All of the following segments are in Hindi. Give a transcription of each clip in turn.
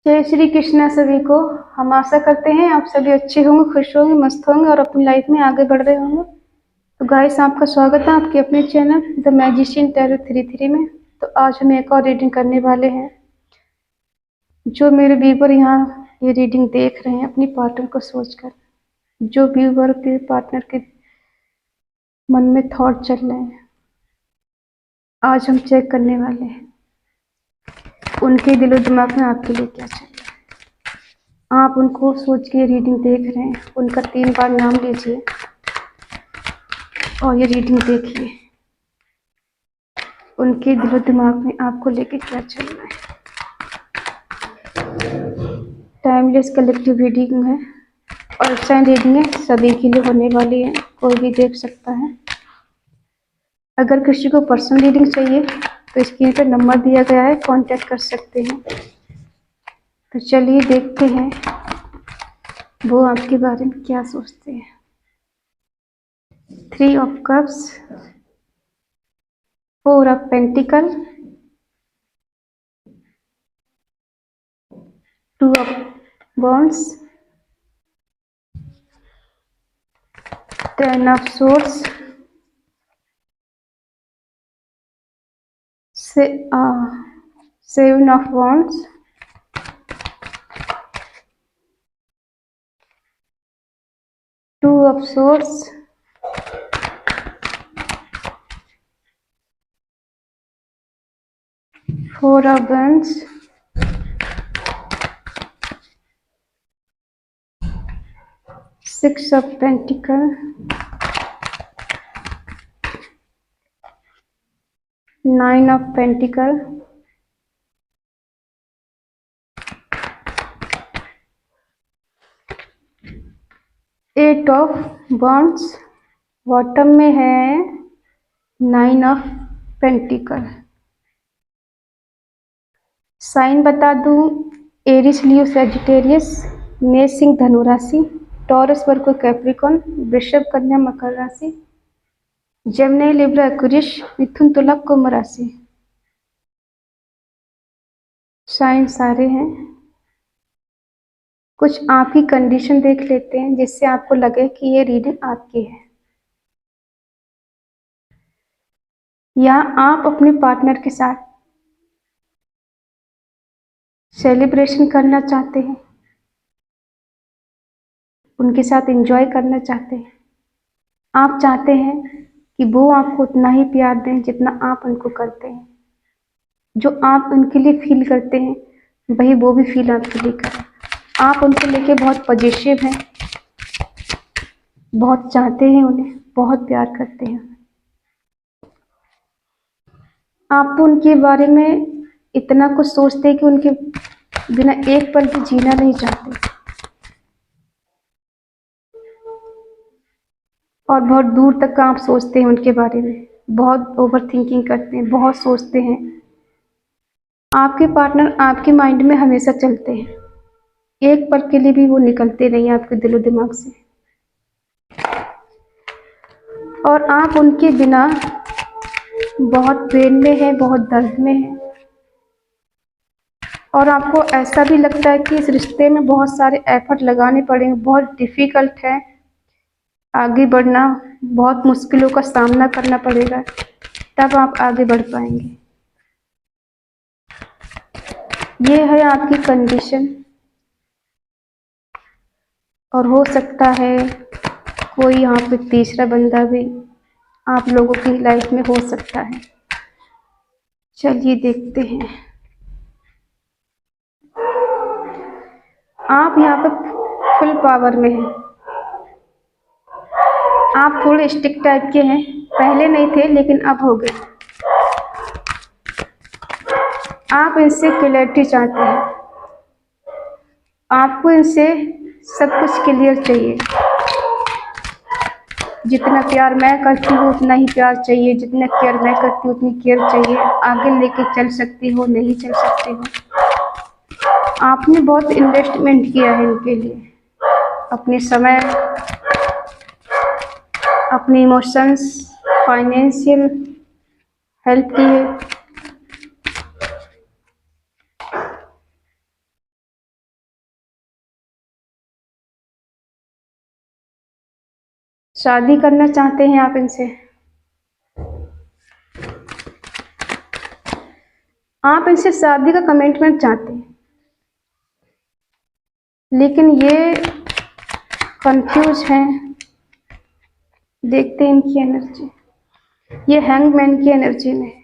जय श्री कृष्णा सभी को। हम आशा करते हैं आप सभी अच्छे होंगे, खुश होंगे, मस्त होंगे और अपनी लाइफ में आगे बढ़ रहे होंगे। तो गाइस, आपका स्वागत है आपके अपने चैनल द मैजिशियन टैरो 33 में। तो आज हम एक और रीडिंग करने वाले हैं। जो मेरे व्यूवर यहाँ ये रीडिंग देख रहे हैं अपनी पार्टनर को सोचकर, जो व्यूवर के पार्टनर के मन में थॉट चल रहे हैं, आज हम चेक करने वाले हैं उनके दिलो दिमाग में आपके लिए क्या चल रहा है। आप उनको सोच के रीडिंग देख रहे हैं, उनका 3 बार नाम लीजिए और ये रीडिंग देखिए उनके दिलो दिमाग में आपको लेके क्या चल रहा है। टाइमलेस कलेक्टिव रीडिंग है और साइन रीडिंग है, सभी के लिए होने वाली है, कोई भी देख सकता है। अगर किसी को पर्सनल रीडिंग चाहिए तो स्क्रीन पर नंबर दिया गया है, कांटेक्ट कर सकते हैं। तो चलिए देखते हैं वो आपके बारे में क्या सोचते हैं। 3 of cups, 4 of pentacle, 2 of wands, 10 of swords, 7 of wands, 2 of swords, 4 of wands, 6 of pentacle, 9 of pentacle, 8 of wands, bottom में है 9 of pentacle। साइन बता दूं, एरिस लियो सैजिटेरियस, मेष सिंह धनु राशि, टॉरस वर्गो कैप्रिकॉन, वृषभ कन्या मकर राशि, जेमिनी लिब्रा एक्वेरियस, मिथुन तुला कुंभ राशि। साइन सारे हैं। कुछ आपकी कंडीशन देख लेते हैं जिससे आपको लगे कि ये रीडिंग आपकी है। या आप अपने पार्टनर के साथ सेलिब्रेशन करना चाहते हैं, उनके साथ एंजॉय करना चाहते हैं। आप चाहते हैं कि वो आपको उतना ही प्यार दें जितना आप उनको करते हैं। जो आप उनके लिए फील करते हैं वही वो भी फील आपके लिए करें। आप उनको लेके बहुत पॉजिटिव हैं, बहुत चाहते हैं उन्हें, बहुत प्यार करते हैं। आप तो उनके बारे में इतना कुछ सोचते हैं कि उनके बिना एक पल भी जीना नहीं चाहते और बहुत दूर तक का आप सोचते हैं उनके बारे में, बहुत ओवर थिंकिंग करते हैं, बहुत सोचते हैं। आपके पार्टनर आपके माइंड में हमेशा चलते हैं, एक पल के लिए भी वो निकलते नहीं आपके दिलो दिमाग से। और आप उनके बिना बहुत पेन में है, बहुत दर्द में है और आपको ऐसा भी लगता है कि इस रिश्ते में बहुत सारे एफर्ट लगाने पड़ेंगे, बहुत डिफ़िकल्ट है आगे बढ़ना, बहुत मुश्किलों का सामना करना पड़ेगा, तब आप आगे बढ़ पाएंगे। ये है आपकी कंडीशन। और हो सकता है कोई यहाँ पे तीसरा बंदा भी आप लोगों की लाइफ में हो सकता है। चलिए देखते हैं। आप यहाँ पे फुल पावर में हैं। आप थोड़े स्टिक टाइप के हैं, पहले नहीं थे लेकिन अब हो गए। आप इनसे क्लैरिटी चाहते हैं, आपको इनसे सब कुछ क्लियर चाहिए। जितना प्यार मैं करती हूँ उतना ही प्यार चाहिए, जितना केयर मैं करती हूँ उतनी केयर चाहिए। आगे लेके चल सकती हो, नहीं चल सकती हो। आपने बहुत इन्वेस्टमेंट किया है इनके लिए, अपने समय, अपने इमोशंस, फाइनेंशियल हेल्प की है। शादी करना चाहते हैं आप इनसे, आप इनसे शादी का कमिटमेंट चाहते हैं, लेकिन ये कंफ्यूज हैं। देखते हैं इनकी एनर्जी, ये हैंगमैन की एनर्जी में है।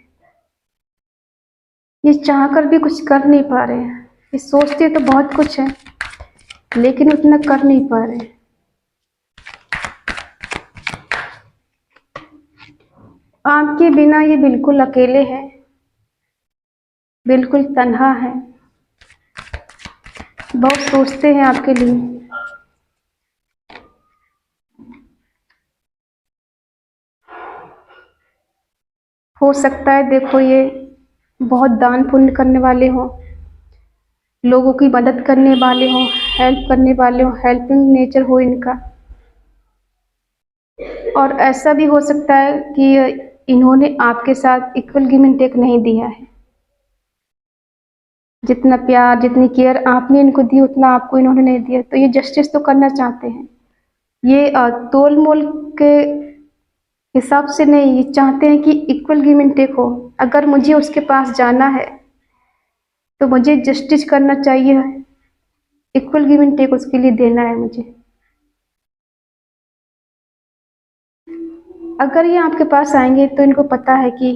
ये चाहकर भी कुछ कर नहीं पा रहे हैं। ये सोचते तो बहुत कुछ है, लेकिन उतना कर नहीं पा रहे हैं। आपके बिना ये बिल्कुल अकेले हैं, बिल्कुल तन्हा है। बहुत सोचते हैं आपके लिए। हो सकता है देखो ये बहुत दान पुण्य करने वाले हों, लोगों की मदद करने वाले हों, हेल्प करने वाले हों, हेल्पिंग नेचर हो इनका। और ऐसा भी हो सकता है कि इन्होंने आपके साथ इक्वल गिव एंड टेक नहीं दिया है। जितना प्यार, जितनी केयर आपने इनको दी, उतना आपको इन्होंने नहीं दिया। तो ये जस्टिस तो करना चाहते हैं। ये तोल मोल के हिसाब से नहीं, ये चाहते हैं कि इक्वल गिव एंड टेक हो। अगर मुझे उसके पास जाना है तो मुझे जस्टिस करना चाहिए, इक्वल गिव एंड टेक उसके लिए देना है मुझे। अगर ये आपके पास आएंगे तो इनको पता है कि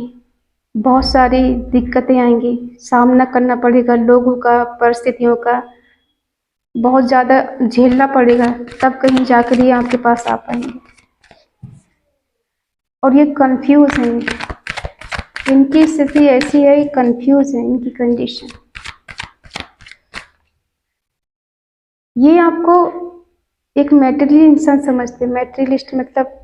बहुत सारी दिक्कतें आएंगी, सामना करना पड़ेगा लोगों का, परिस्थितियों का, बहुत ज़्यादा झेलना पड़ेगा, तब कहीं जाकर ये आपके पास आ पाएंगे। और ये कंफ्यूज हैं, इनकी स्थिति ऐसी है, ये कंफ्यूज है, इनकी कंडीशन। ये आपको एक मैटेरियल इंसान समझते हैं। मैटेरियलिस्ट मतलब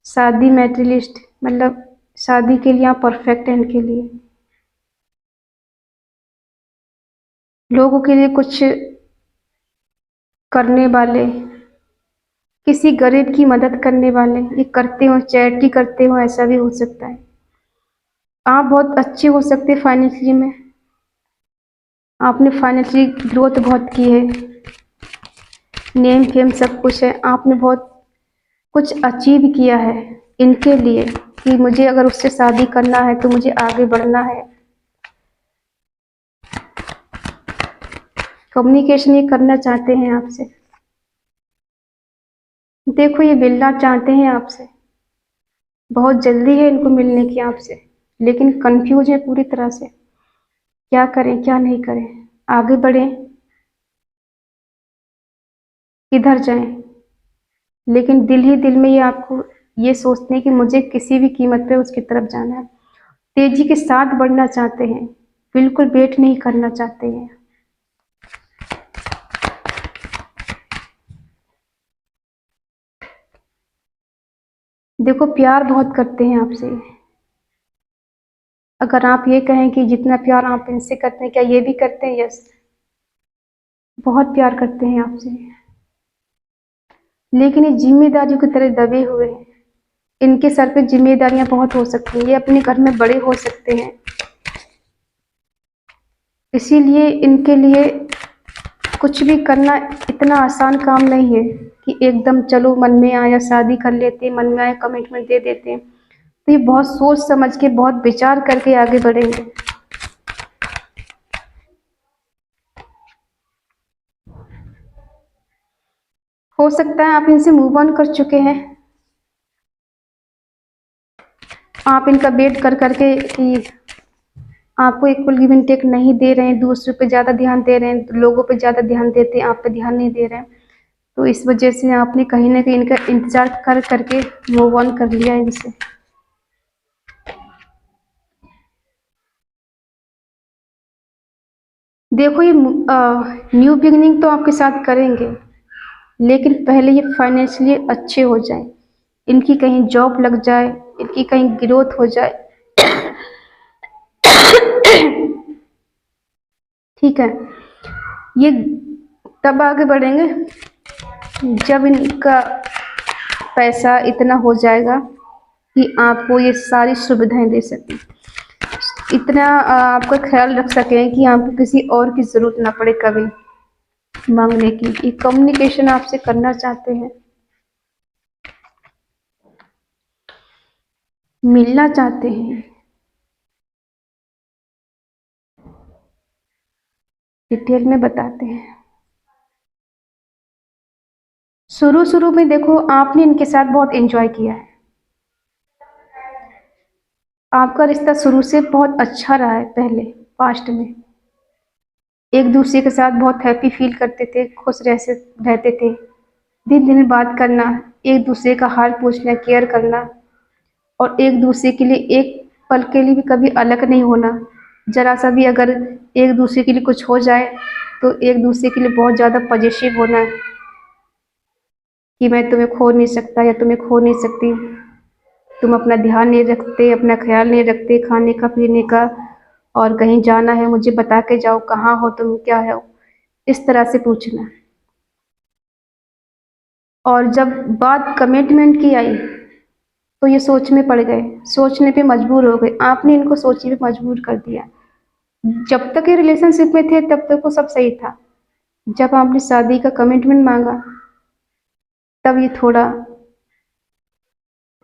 शादी, मैटेरियलिस्ट मतलब शादी के लिए आप परफेक्ट हैं इनके लिए। लोगों के लिए कुछ करने वाले, किसी गरीब की मदद करने वाले, ये करते हो, चैरिटी करते हो, ऐसा भी हो सकता है। आप बहुत अच्छे हो सकते हैं फाइनेंशियली में, आपने फाइनेंशियली ग्रोथ बहुत की है, नेम फेम सब कुछ है, आपने बहुत कुछ अचीव किया है इनके लिए कि मुझे अगर उससे शादी करना है तो मुझे आगे बढ़ना है। कम्युनिकेशन ये करना चाहते हैं आपसे। देखो ये मिलना चाहते हैं आपसे, बहुत जल्दी है इनको मिलने की आपसे, लेकिन कंफ्यूज है पूरी तरह से। क्या करें क्या नहीं करें, आगे बढ़ें, किधर जाएं। लेकिन दिल ही दिल में ये आपको ये सोचते हैं कि मुझे किसी भी कीमत पे उसकी तरफ जाना है। तेजी के साथ बढ़ना चाहते हैं, बिल्कुल वेट नहीं करना चाहते हैं। देखो प्यार बहुत करते हैं आपसे। अगर आप ये कहें कि जितना प्यार आप इनसे करते हैं, क्या ये भी करते हैं? यस, बहुत प्यार करते हैं आपसे, लेकिन ये जिम्मेदारियों की तरह दबे हुए हैं। इनके सर पे जिम्मेदारियां बहुत हो सकती हैं, ये अपने घर में बड़े हो सकते हैं, इसीलिए इनके लिए कुछ भी करना इतना आसान काम नहीं है कि एकदम चलो मन में आया शादी कर लेते, मन में आया कमिटमेंट दे देते हैं। तो ये बहुत सोच समझ के, बहुत विचार करके आगे बढ़ेंगे। हो सकता है आप इनसे मूव ऑन कर चुके हैं, आप इनका वेट कर करके कि आपको इक्वल गिव एंड टेक नहीं दे रहे हैं, दूसरों पे ज़्यादा ध्यान दे रहे हैं, लोगों पे ज़्यादा ध्यान देते हैं, आप पे ध्यान नहीं दे रहे हैं। तो इस वजह से आपने कहीं ना कहीं इनका इंतजार कर करके मूव ऑन कर लिया इनसे। देखो ये न्यू बिगनिंग तो आपके साथ करेंगे, लेकिन पहले ये फाइनेंशियली अच्छे हो जाएं, इनकी कहीं जॉब लग जाए, इनकी कहीं ग्रोथ हो जाए। ठीक है, ये तब आगे बढ़ेंगे जब इनका पैसा इतना हो जाएगा कि आपको ये सारी सुविधाएं दे सकें, इतना आपका ख्याल रख सकें कि आपको किसी और की ज़रूरत ना पड़े कभी मांगने की। ये कम्युनिकेशन आपसे करना चाहते हैं। मिलना चाहते हैं। डिटेल में बताते हैं। शुरू शुरू में देखो आपने इनके साथ बहुत एंजॉय किया है, आपका रिश्ता शुरू से बहुत अच्छा रहा है। पहले पास्ट में एक दूसरे के साथ बहुत हैप्पी फील करते थे, खुश रहते थे। दिन दिन बात करना, एक दूसरे का हाल पूछना, केयर करना, और एक दूसरे के लिए एक पल के लिए भी कभी अलग नहीं होना। जरा सा भी अगर एक दूसरे के लिए कुछ हो जाए तो एक दूसरे के लिए बहुत ज़्यादा पॉजिटिव होना, कि मैं तुम्हें खो नहीं सकता या तुम्हें खो नहीं सकती। तुम अपना ध्यान नहीं रखते, अपना ख्याल नहीं रखते, खाने का पीने का, और कहीं जाना है मुझे बता के जाओ, कहाँ हो तुम, क्या हो, इस तरह से पूछना। और जब बात कमिटमेंट की आई तो ये सोच में पड़ गए, सोचने पे मजबूर हो गए। आपने इनको सोचने पे मजबूर कर दिया। जब तक ये रिलेशनशिप में थे तब तक वो सब सही था। जब आपने शादी का कमिटमेंट मांगा तब ये थोड़ा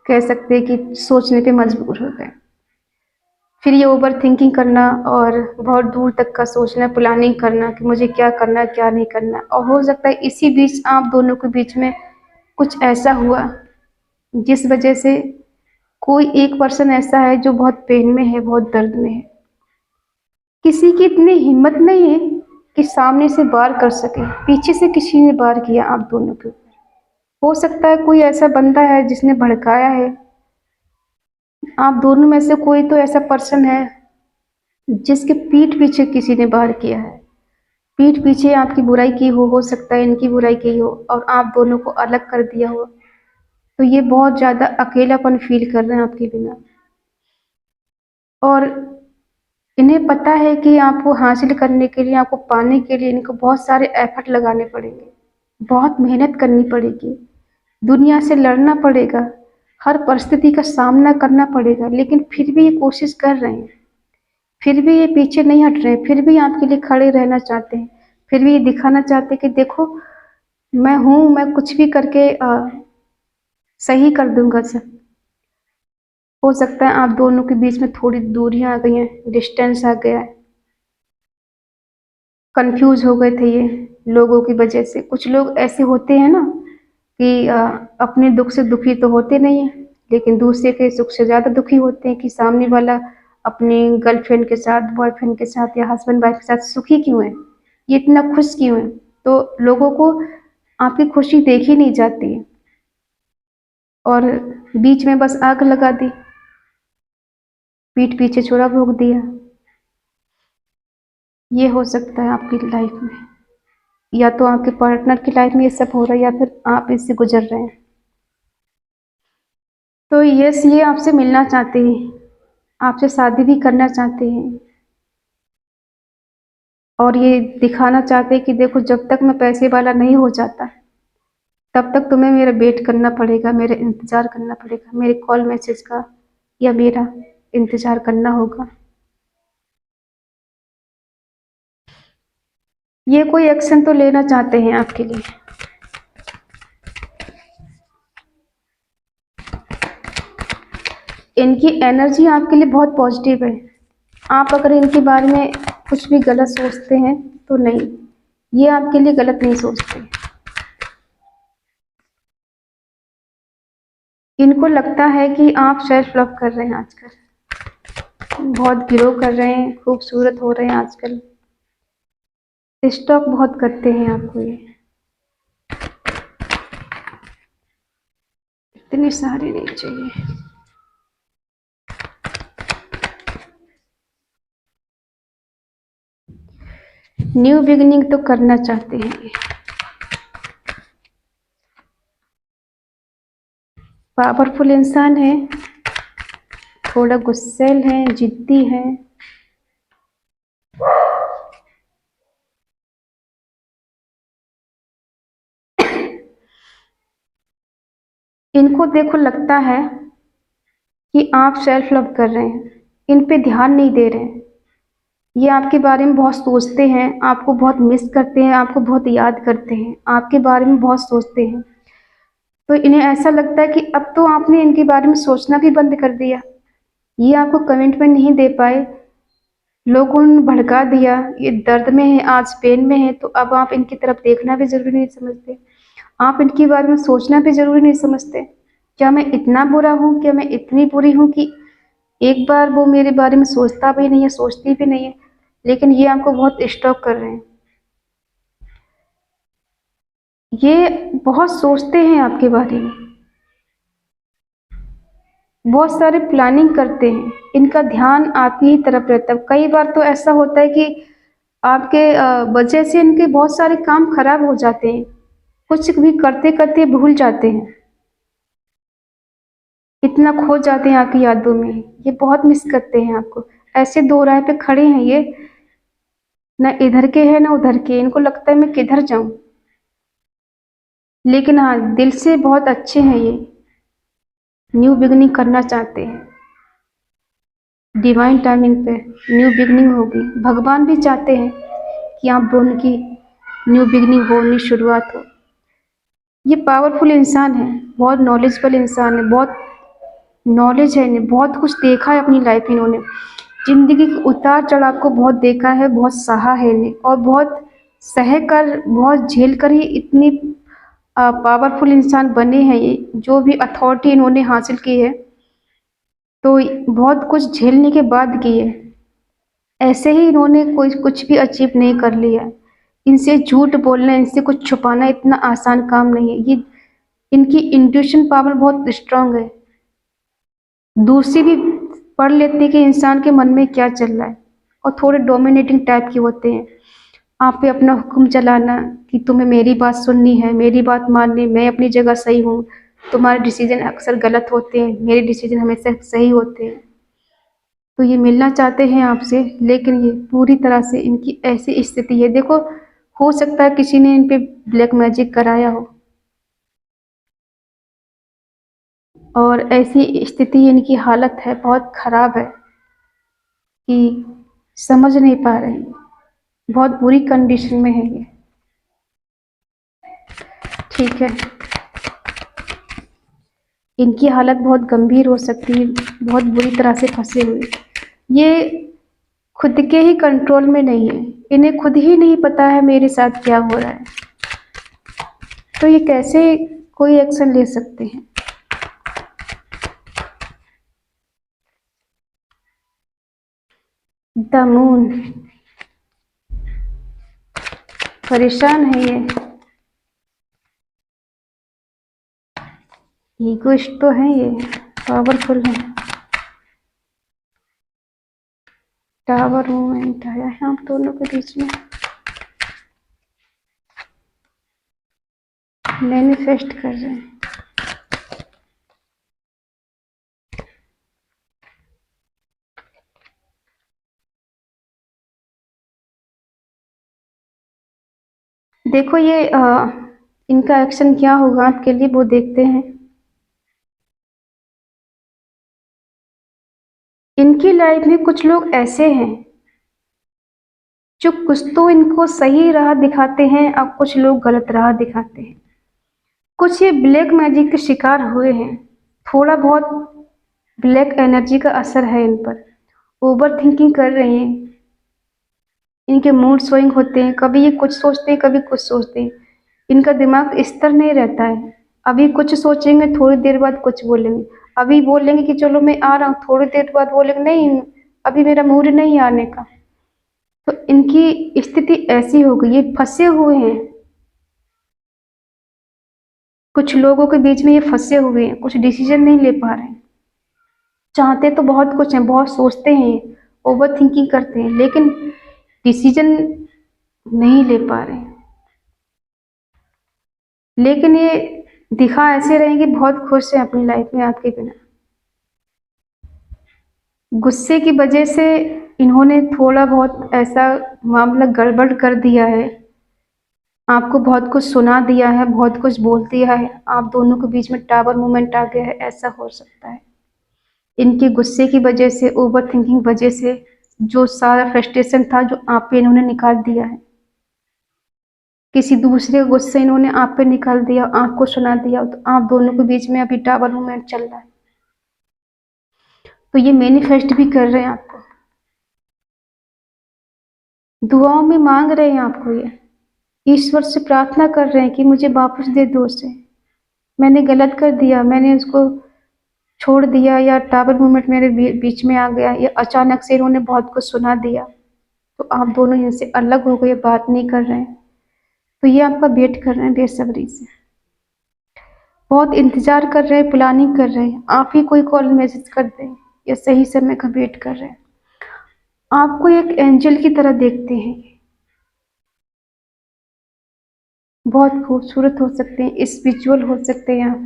कह सकते हैं कि सोचने पे मजबूर हो गए। फिर ये ओवर थिंकिंग करना और बहुत दूर तक का सोचना, प्लानिंग करना कि मुझे क्या करना है क्या नहीं करना। और हो सकता है इसी बीच आप दोनों के बीच में कुछ ऐसा हुआ जिस वजह से कोई एक पर्सन ऐसा है जो बहुत पेन में है, बहुत दर्द में है। किसी की इतनी हिम्मत नहीं है कि सामने से वार कर सके, पीछे से किसी ने वार किया आप दोनों के ऊपर। हो सकता है कोई ऐसा बंदा है जिसने भड़काया है। आप दोनों में से कोई तो ऐसा पर्सन है जिसके पीठ पीछे किसी ने वार किया है। पीठ पीछे आपकी बुराई की हो सकता है इनकी बुराई की हो, और आप दोनों को अलग कर दिया हो। तो ये बहुत ज़्यादा अकेलापन फील कर रहे हैं आपके बिना। और इन्हें पता है कि आपको हासिल करने के लिए, आपको पाने के लिए इनको बहुत सारे एफर्ट लगाने पड़ेंगे, बहुत मेहनत करनी पड़ेगी, दुनिया से लड़ना पड़ेगा, हर परिस्थिति का सामना करना पड़ेगा। लेकिन फिर भी ये कोशिश कर रहे हैं, फिर भी ये पीछे नहीं हट रहे हैं, फिर भी आपके लिए खड़े रहना चाहते हैं, फिर भी ये दिखाना चाहते हैं कि देखो मैं हूँ, मैं कुछ भी करके सही कर दूंगा सब। हो सकता है आप दोनों के बीच में थोड़ी दूरियां आ गई हैं, डिस्टेंस आ गया है, कंफ्यूज हो गए थे ये लोगों की वजह से। कुछ लोग ऐसे होते हैं ना कि अपने दुख से दुखी तो होते नहीं हैं, लेकिन दूसरे के सुख से ज़्यादा दुखी होते हैं कि सामने वाला अपनी गर्लफ्रेंड के साथ, बॉयफ्रेंड के साथ या हस्बैंड वाइफ के साथ सुखी क्यों है, ये इतना खुश क्यों है। तो लोगों को आपकी खुशी देखी नहीं जाती है, और बीच में बस आग लगा दी, पीठ पीछे छुरा भोंक दिया। ये हो सकता है आपकी लाइफ में, या तो आपके पार्टनर की लाइफ में ये सब हो रहा है, या फिर आप इससे गुजर रहे हैं। तो यस, ये आपसे मिलना चाहते हैं, आपसे शादी भी करना चाहते हैं, और ये दिखाना चाहते हैं कि देखो जब तक मैं पैसे वाला नहीं हो जाता तब तक तुम्हें मेरा वेट करना पड़ेगा, मेरा इंतज़ार करना पड़ेगा, मेरे कॉल मैसेज का या मेरा इंतज़ार करना होगा। ये कोई एक्शन तो लेना चाहते हैं आपके लिए। इनकी एनर्जी आपके लिए बहुत पॉजिटिव है। आप अगर इनके बारे में कुछ भी गलत सोचते हैं तो नहीं, ये आपके लिए गलत नहीं सोचते। इनको लगता है कि आप सेल्फ लव कर रहे हैं आजकल, बहुत ग्लो कर रहे हैं, खूबसूरत हो रहे हैं आजकल, स्टॉक बहुत करते हैं आपको। ये इतने सारे नहीं चाहिए। न्यू बिगिनिंग तो करना चाहते हैं ये। पावरफुल इंसान है, थोड़ा गुस्सैल है, जिद्दी है। इनको देखो लगता है कि आप सेल्फ लव कर रहे हैं, इन पे ध्यान नहीं दे रहे हैं। ये आपके बारे में बहुत सोचते हैं, आपको बहुत मिस करते हैं, आपको बहुत याद करते हैं, आपके बारे में बहुत सोचते हैं। तो इन्हें ऐसा लगता है कि अब तो आपने इनके बारे में सोचना भी बंद कर दिया, ये आपको कमेंट में नहीं दे पाए, लोगों ने भड़का दिया, ये दर्द में है, आज पेन में है, तो अब आप इनकी तरफ देखना भी जरूरी नहीं समझते, आप इनके बारे में सोचना भी जरूरी नहीं समझते। क्या मैं इतना बुरा हूँ, क्या मैं इतनी बुरी हूँ कि एक बार वो मेरे बारे में सोचता भी नहीं है, सोचती भी नहीं है, लेकिन ये आपको बहुत स्टॉक कर रहे हैं। ये बहुत सोचते हैं आपके बारे में, बहुत सारे प्लानिंग करते हैं, इनका ध्यान आपकी ही तरफ रहता है। कई बार तो ऐसा होता है कि आपके वजह से इनके बहुत सारे काम खराब हो जाते हैं, कुछ भी करते करते भूल जाते हैं, इतना खो जाते हैं आपकी यादों में, ये बहुत मिस करते हैं आपको। ऐसे दो राह पे खड़े हैं ये, न इधर के हैं न उधर के, इनको लगता है मैं किधर जाऊं, लेकिन हाँ दिल से बहुत अच्छे हैं ये, न्यू बिगनिंग करना चाहते हैं, डिवाइन टाइमिंग पे न्यू बिगनिंग होगी। भगवान भी चाहते हैं कि आप दोनों की न्यू बिगनिंग हो, न्यू शुरुआत हो। ये पावरफुल इंसान है, बहुत नॉलेजेबल इंसान है, बहुत नॉलेज है इन्हें, बहुत कुछ देखा है अपनी लाइफ में इन्होंने, जिंदगी के उतार चढ़ाव को बहुत देखा है, बहुत सहा है इन्हें, और बहुत सह कर, बहुत झेल कर ही इतनी पावरफुल इंसान बने हैं ये। जो भी अथॉरिटी इन्होंने हासिल की है तो बहुत कुछ झेलने के बाद की है, ऐसे ही इन्होंने कोई कुछ भी अचीव नहीं कर लिया। इनसे झूठ बोलना, इनसे कुछ छुपाना इतना आसान काम नहीं है। ये इनकी इंट्यूशन पावर बहुत स्ट्रांग है, दूर से भी पढ़ लेते हैं कि इंसान के मन में क्या चल रहा है, और थोड़े डोमिनेटिंग टाइप के होते हैं। आप पे अपना हुक्म चलाना कि तुम्हें मेरी बात सुननी है, मेरी बात माननी, मैं अपनी जगह सही हूँ, तुम्हारे डिसीजन अक्सर गलत होते हैं, मेरे डिसीजन हमेशा सही होते हैं। तो ये मिलना चाहते हैं आपसे, लेकिन ये पूरी तरह से इनकी ऐसी स्थिति है। देखो, हो सकता है किसी ने इन पे ब्लैक मैजिक कराया हो, और ऐसी स्थिति इनकी हालत है बहुत खराब है कि समझ नहीं पा रहे हैं, बहुत बुरी कंडीशन में है ये। ठीक है, इनकी हालत बहुत गंभीर हो सकती है, बहुत बुरी तरह से फंसे हुए, ये खुद के ही कंट्रोल में नहीं है, इन्हें खुद ही नहीं पता है मेरे साथ क्या हो रहा है, तो ये कैसे कोई एक्शन ले सकते हैं। द मून, परेशान है ये, ईगोइस्ट तो है ये, पावरफुल है। टावर मूवमेंट आया है आप दोनों के बीच में, मैनिफेस्ट कर रहे हैं। देखो ये इनका एक्शन क्या होगा आपके लिए, वो देखते हैं। इनकी लाइफ में कुछ लोग ऐसे हैं जो कुछ तो इनको सही राह दिखाते हैं और कुछ लोग गलत राह दिखाते हैं। कुछ ये ब्लैक मैजिक के शिकार हुए हैं, थोड़ा बहुत ब्लैक एनर्जी का असर है इन पर, ओवर थिंकिंग कर रहे हैं, इनके मूड स्विंग होते हैं, कभी ये कुछ सोचते हैं कभी कुछ सोचते हैं, इनका दिमाग स्थिर नहीं रहता है, अभी कुछ सोचेंगे थोड़ी देर बाद कुछ बोलेंगे, अभी बोलेंगे कि चलो मैं आ रहा हूँ, थोड़ी देर बाद बोलेंगे नहीं अभी मेरा मूड नहीं आने का। तो इनकी स्थिति ऐसी हो गई, ये फंसे हुए हैं, कुछ लोगों के बीच में ये फंसे हुए हैं, कुछ डिसीजन नहीं ले पा रहे हैं। चाहते तो बहुत कुछ है, बहुत सोचते हैं, ओवर थिंकिंग करते हैं, लेकिन डिसीजन नहीं ले पा रहे हैं। लेकिन ये दिखा ऐसे रहे कि बहुत खुश है अपनी लाइफ में आपके बिना। गुस्से की वजह से इन्होंने थोड़ा बहुत ऐसा मामला गड़बड़ कर दिया है, आपको बहुत कुछ सुना दिया है, बहुत कुछ बोल दिया है, आप दोनों के बीच में टावर मूवमेंट आ गया है, ऐसा हो सकता है। इनके गुस्से की वजह से, ओवर थिंकिंग वजह से जो सारा फ्रस्ट्रेशन था जो आप पे इन्होंने निकाल दिया है, किसी दूसरे का गुस्सा इन्होंने आप पे निकाल दिया, आपको सुना दिया, तो आप दोनों के बीच में अभी डबल मूवमेंट चल रहा है। तो ये मैनिफेस्ट भी कर रहे हैं आपको, दुआओं में मांग रहे हैं आपको, ये ईश्वर से प्रार्थना कर रहे हैं कि मुझे वापस दे दो उसे, मैंने गलत कर दिया, मैंने उसको छोड़ दिया, या टावर मूवमेंट मेरे बीच में आ गया, या अचानक से इन्होंने बहुत कुछ सुना दिया, तो आप दोनों इनसे अलग हो गए, बात नहीं कर रहे हैं। तो ये आपका वेट कर रहे हैं बेसब्री से, बहुत इंतजार कर रहे हैं, प्लानिंग कर रहे हैं, आप ही कोई कॉल मैसेज कर दें या सही समय का वेट कर रहे हैं। आपको एक एंजल की तरह देखते हैं, बहुत खूबसूरत हो सकते हैं, स्पिरिचुअल हो सकते हैं, आप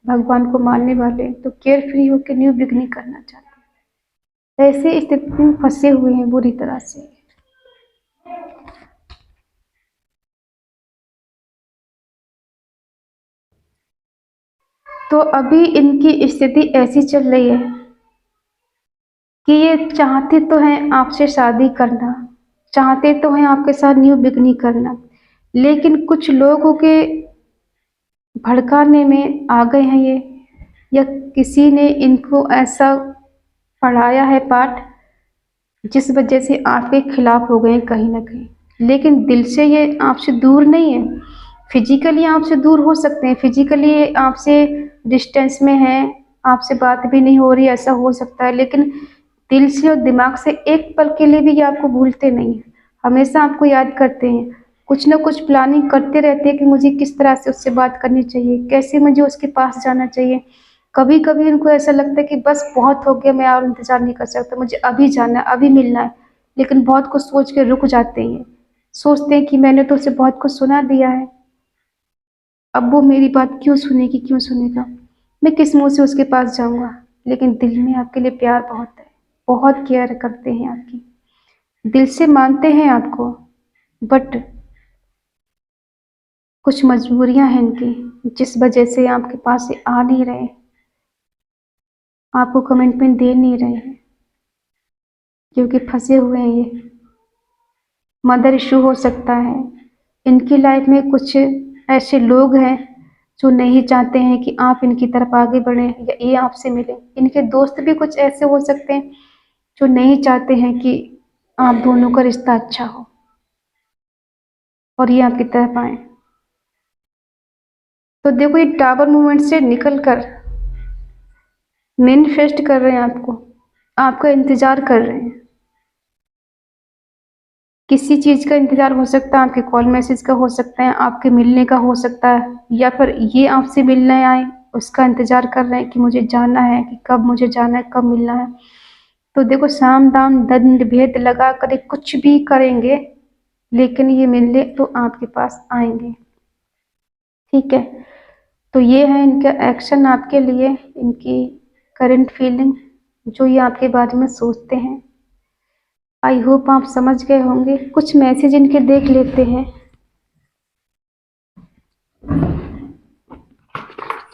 भगवान को मानने वाले, तो केयर फ्री होकर न्यू बिगनिंग करना चाहते हैं। ऐसे स्थिति में फंसे हुए हैं बुरी तरह से। तो अभी इनकी स्थिति ऐसी चल रही है कि ये चाहते तो हैं आपसे शादी करना, चाहते तो हैं आपके साथ न्यू बिगनिंग करना, लेकिन कुछ लोगों के भड़काने में आ गए हैं ये, या किसी ने इनको ऐसा पढ़ाया है पाठ जिस वजह से आपके खिलाफ हो गए हैं कहीं ना कहीं। लेकिन दिल से ये आपसे दूर नहीं है, फिजिकली आपसे दूर हो सकते हैं, फिजिकली आपसे डिस्टेंस में है, आपसे बात भी नहीं हो रही, ऐसा हो सकता है, लेकिन दिल से और दिमाग से एक पल के लिए भी ये आपको भूलते नहीं हैं, हमेशा आपको याद करते हैं, कुछ ना कुछ प्लानिंग करते रहते हैं कि मुझे किस तरह से उससे बात करनी चाहिए, कैसे मुझे उसके पास जाना चाहिए। कभी कभी इनको ऐसा लगता है कि बस बहुत हो गया, मैं और इंतजार नहीं कर सकता, मुझे अभी जाना है, अभी मिलना है, लेकिन बहुत कुछ सोच के रुक जाते हैं, सोचते हैं कि मैंने तो उसे बहुत कुछ सुना दिया है, अब वो मेरी बात क्यों सुनेगी, क्यों सुनेगा, मैं किस मुंह से उसके पास जाऊंगा। लेकिन दिल में आपके लिए प्यार बहुत है, बहुत केयर करते हैं आपकी, दिल से मानते हैं आपको, बट कुछ मजबूरियां हैं इनकी जिस वजह से आपके पास से आ नहीं रहे, आपको कमिटमेंट दे नहीं रहे हैं, क्योंकि फंसे हुए हैं ये। मदर इशू हो सकता है, इनकी लाइफ में कुछ ऐसे लोग हैं जो नहीं चाहते हैं कि आप इनकी तरफ आगे बढ़ें या ये आपसे मिले, इनके दोस्त भी कुछ ऐसे हो सकते हैं जो नहीं चाहते हैं कि आप दोनों का रिश्ता अच्छा हो और ये आपकी तरफ आए। तो देखो ये टावर मूवमेंट से निकल कर मैनिफेस्ट कर रहे हैं आपको, आपका इंतजार कर रहे हैं, किसी चीज़ का इंतजार हो सकता है, आपके कॉल मैसेज का हो सकता है, आपके मिलने का हो सकता है, या फिर ये आपसे मिलने आए उसका इंतजार कर रहे हैं कि मुझे जाना है, कि कब मुझे जाना है, कब मिलना है। तो देखो साम दाम दंड भेद लगा कर कुछ भी करेंगे, लेकिन ये मिलने तो आपके पास आएंगे, ठीक है। तो ये है इनका एक्शन आपके लिए, इनकी करंट फीलिंग, जो ये आपके बारे में सोचते हैं। आई होप आप समझ गए होंगे। कुछ मैसेज इनके देख लेते हैं,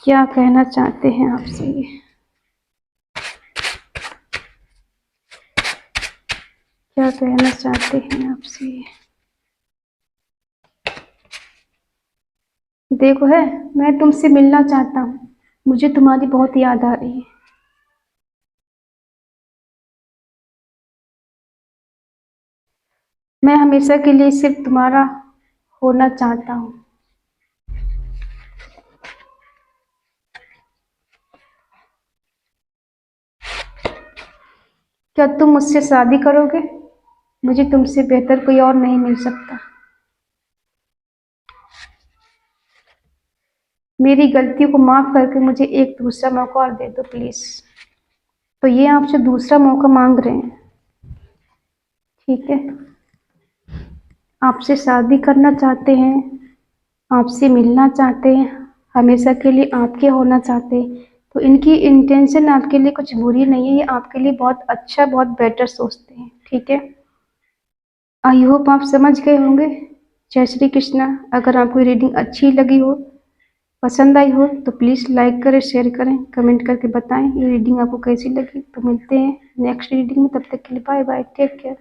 क्या कहना चाहते हैं आपसे ये, क्या कहना चाहते हैं आपसे ये। देखो है, मैं तुमसे मिलना चाहता हूँ, मुझे तुम्हारी बहुत याद आ रही है, मैं हमेशा के लिए सिर्फ तुम्हारा होना चाहता हूँ। क्या तुम मुझसे शादी करोगे? मुझे तुमसे बेहतर कोई और नहीं मिल सकता। मेरी गलतियों को माफ करके मुझे एक दूसरा मौका और दे दो प्लीज। तो ये आपसे दूसरा मौका मांग रहे हैं, ठीक है। आपसे शादी करना चाहते हैं, आपसे मिलना चाहते हैं, हमेशा के लिए आपके होना चाहते हैं। तो इनकी इंटेंशन आपके लिए कुछ बुरी नहीं है, ये आपके लिए बहुत अच्छा, बहुत बेटर सोचते हैं, ठीक है। आई होप आप समझ गए होंगे। जय श्री कृष्णा। अगर आपको रीडिंग अच्छी लगी हो, पसंद आई हो, तो प्लीज़ लाइक करें, शेयर करें, कमेंट करके बताएं ये रीडिंग आपको कैसी लगी। तो मिलते हैं नेक्स्ट रीडिंग में, तब तक के लिए बाय बाय, टेक केयर।